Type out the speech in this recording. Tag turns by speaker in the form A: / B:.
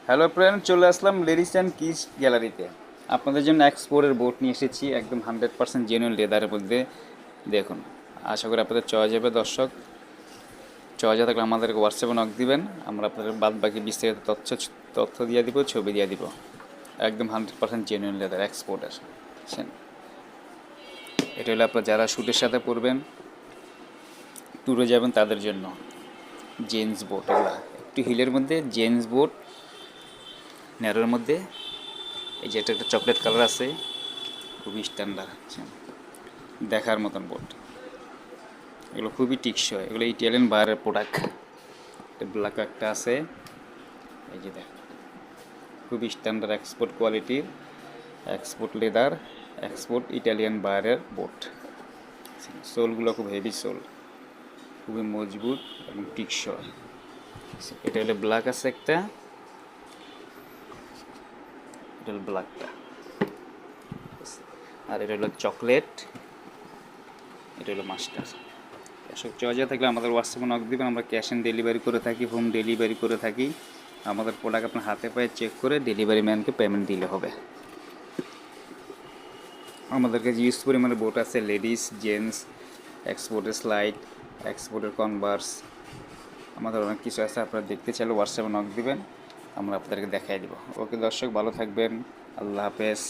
A: Hello friend, চলে আসলাম ladies and kids গ্যালারিতে। আপনাদের জন্য এক্সপোর্টের বোট নিয়ে এসেছি, একদম 100% জেনুইন লেদারের মধ্যে। দেখুন, আশা করি আপনাদের চয়েস যাবে। দর্শক, চয়েস থাকলে আমাদেরকে হোয়াটসঅ্যাপে নক দিবেন, আমরা আপনাদের বাদ বাকি বিস্তারিত তথ্য দিয়ে দিব, ছবি দিয়ে দিব। একদম 100% জেনুইন লেদার এক্সপোর্টের। বুঝছেন, এটা হলো আপনার যারা শ্যুটের সাথে পরবেন, ট্যুরে যাবেন তাদের জন্য। জেন্টস বোট এগুলা, একটু হিলের মধ্যে জেন্টস বোট, ন্যারোর মধ্যে। এই যে একটা চকলেট কালার আছে, খুবই স্ট্যান্ডার্ড, দেখার মতন বোট। এগুলো খুবই টিকসই, এগুলো ইটালিয়ান বাইরের প্রোডাক্ট। ব্ল্যাক একটা আছে, এই যে দেখ, খুবই স্ট্যান্ডার্ড এক্সপোর্ট কোয়ালিটির, এক্সপোর্ট লেদার, এক্সপোর্ট ইটালিয়ান বাইরের বোট। সোলগুলো খুব হেভি সোল, খুবই মজবুত এবং টিকসই। এটা হলো ব্ল্যাক আছে একটা, এটা হলো ব্ল্যাকটা, আর এটা হলো চকলেট, এটা হলো মাস্টার। এসব চয়েস থাকলে আমাদের হোয়াটসঅ্যাপে নক দিবেন, আমরা ক্যাশ অন ডেলিভারি করে থাকি, হোম ডেলিভারি করে থাকি। আমাদের প্রোডাক্ট আপনার হাতে পায়ে চেক করে ডেলিভারি ম্যানকে পেমেন্ট দিলে হবে। আমাদের কাছে ইউজ পরিমাণে বোট আছে, লেডিস, জেন্টস, এক্সপোর্টের স্লাইড, এক্সপোর্টের কনভার্স, আমাদের অনেক কিছু আছে। আপনারা দেখতে চাইলে হোয়াটসঅ্যাপে নক দিবেন, আমরা আপনাদেরকে দেখাই দেবো। ওকে দর্শক, ভালো থাকবেন, আল্লাহ হাফেজ।